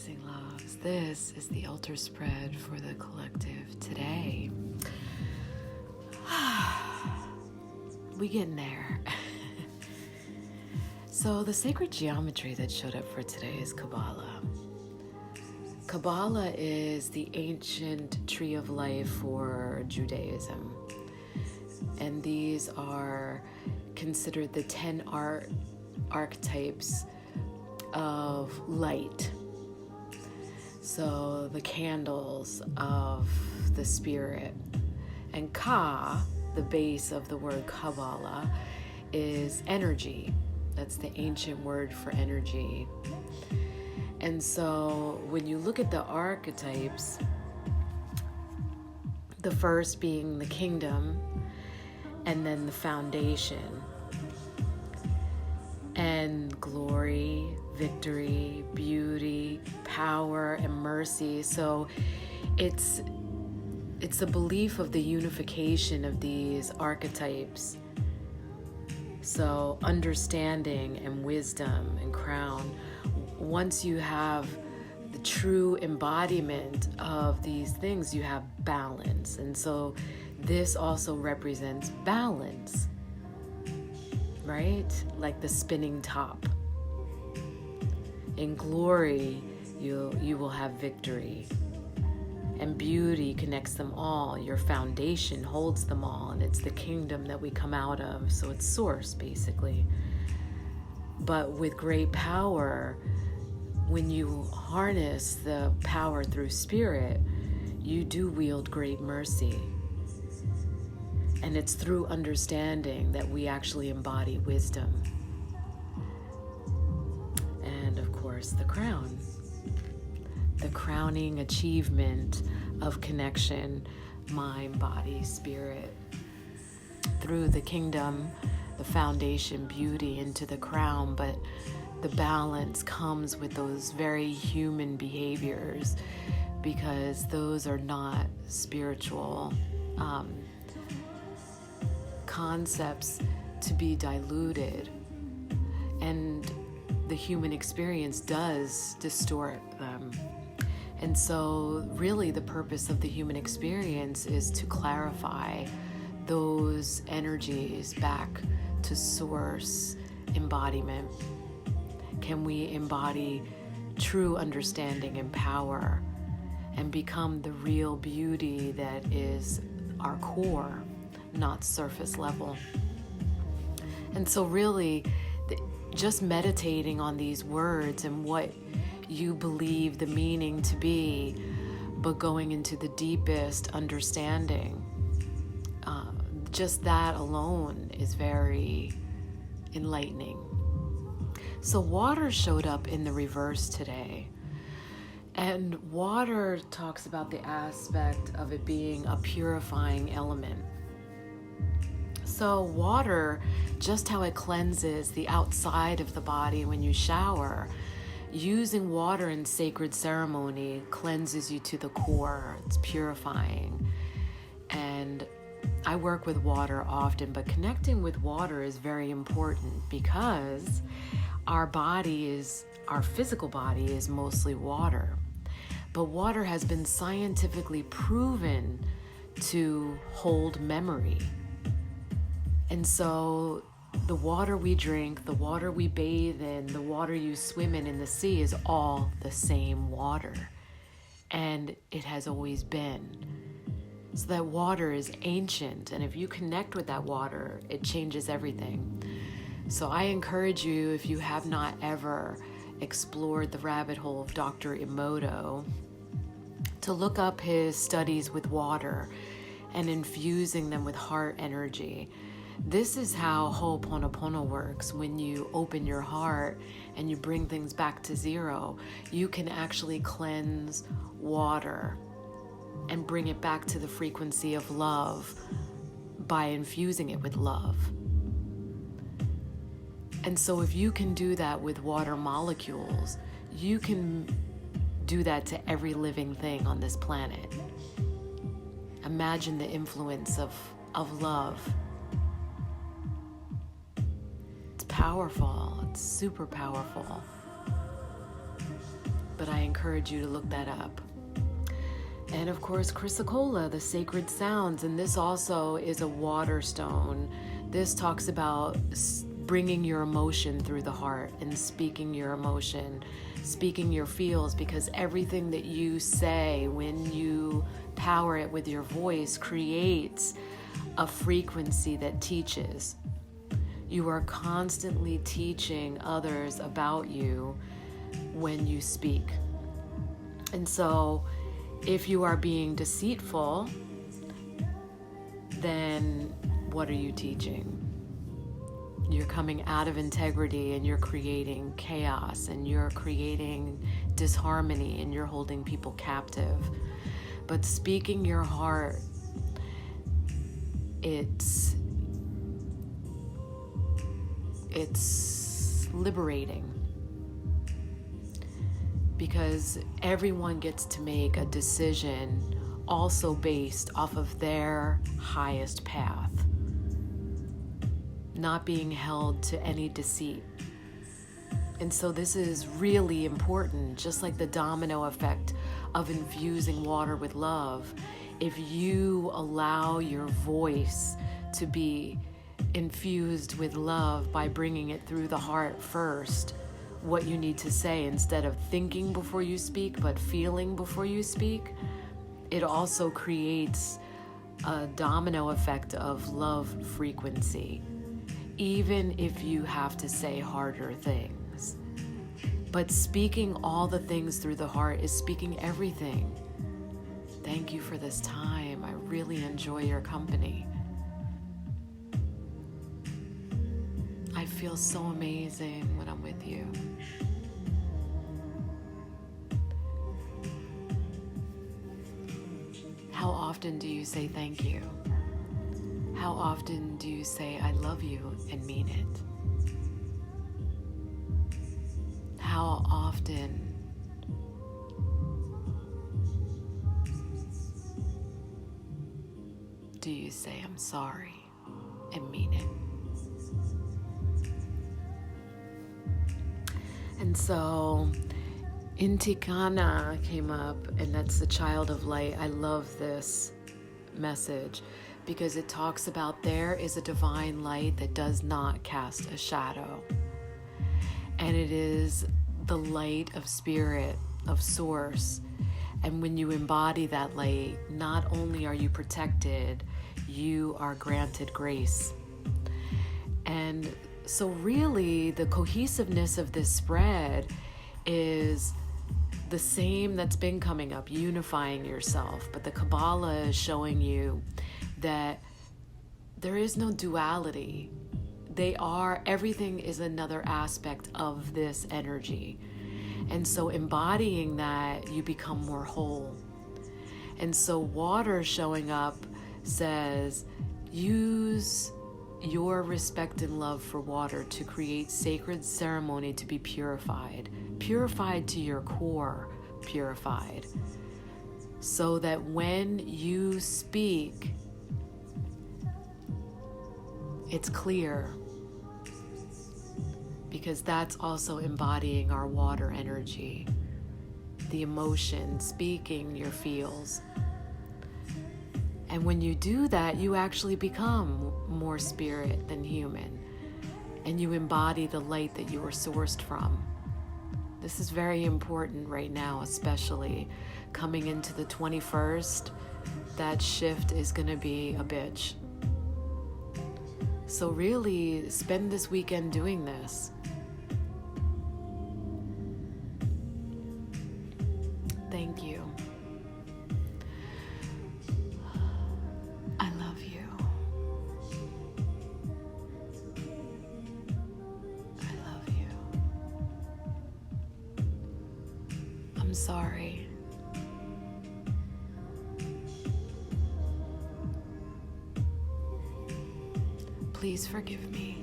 rising loves. This is the altar spread for the collective today. We getting there. So the sacred geometry that showed up for today is Kabbalah. Kabbalah is the ancient tree of life for Judaism. And these are considered the 10 archetypes of light. So the candles of the spirit. And Ka, the base of the word Kabbalah, is energy. That's the ancient word for energy. And so when you look at the archetypes, the first being the kingdom, and then the foundation, and glory, victory, beauty, power, and mercy. So it's the belief of the unification of these archetypes. So understanding and wisdom and crown. Once you have the true embodiment of these things, you have balance. And so this also represents balance, right? Like the spinning top. In glory, you will have victory. And beauty connects them all. Your foundation holds them all. And it's the kingdom that we come out of. So it's source, basically. But with great power, when you harness the power through spirit, you do wield great mercy. And it's through understanding that we actually embody wisdom. And of course, the crown. The crowning achievement of connection, mind, body, spirit. Through the kingdom, the foundation, beauty into the crown, but the balance comes with those very human behaviors because those are not spiritual concepts to be diluted. And the human experience does distort them. And so really the purpose of the human experience is to clarify those energies back to source embodiment. Can we embody true understanding and power and become the real beauty that is our core, not surface level? And so really just meditating on these words and what you believe the meaning to be, but going into the deepest understanding, just that alone is very enlightening. So water showed up in the reverse today. And water talks about the aspect of it being a purifying element. So water, just how it cleanses the outside of the body when you shower, using water in sacred ceremony cleanses you to the core. It's purifying. And I work with water often, but connecting with water is very important because our physical body is mostly water. But water has been scientifically proven to hold memory. And so the water we drink, the water we bathe in, the water you swim in the sea is all the same water. And it has always been. So that water is ancient. And if you connect with that water, it changes everything. So I encourage you, if you have not ever explored the rabbit hole of Dr. Emoto, to look up his studies with water and infusing them with heart energy. This is how Ho'oponopono works. When you open your heart and you bring things back to zero, you can actually cleanse water and bring it back to the frequency of love by infusing it with love. And so if you can do that with water molecules, you can do that to every living thing on this planet. Imagine the influence of love. It's powerful. It's super powerful. but I encourage you to look that up. And of course, chrysocolla, the sacred sounds, and this also is a water stone. This talks about bringing your emotion through the heart and speaking your emotion, speaking your feels, because everything that you say when you power it with your voice creates a frequency that teaches. You are constantly teaching others about you when you speak. And so if you are being deceitful, then what are you teaching? You're coming out of integrity and you're creating chaos and you're creating disharmony and you're holding people captive. But speaking your heart, it's liberating, because everyone gets to make a decision also based off of their highest path, not being held to any deceit. And so this is really important, just like the domino effect of infusing water with love. If you allow your voice to be infused with love by bringing it through the heart first, what you need to say, instead of thinking before you speak but feeling before you speak, it also creates a domino effect of love frequency, even if you have to say harder things. But speaking all the things through the heart is speaking everything. Thank you for this time. I really enjoy your company. I feel so amazing when I'm with you. How often do you say thank you? How often do you say I love you and mean it? How often do you say I'm sorry and mean it? And so Intikana came up, and that's the child of light. I love this message because it talks about there is a divine light that does not cast a shadow. And it is the light of spirit, of source. And when you embody that light, not only are you protected, you are granted grace. And so really, the cohesiveness of this spread is the same that's been coming up, unifying yourself. But the Kabbalah is showing you that there is no duality. Everything is another aspect of this energy. And so embodying that, you become more whole. And so water showing up says, use your respect and love for water to create sacred ceremony to be purified to your core, purified, so that when you speak, it's clear, because that's also embodying our water energy, the emotion, speaking your feels. And when you do that, you actually become more spirit than human, and you embody the light that you were sourced from. This is very important right now, especially coming into the 21st. That shift is going to be a bitch. So really, spend this weekend doing this. Thank you. I love you. I love you. I'm sorry. Please forgive me.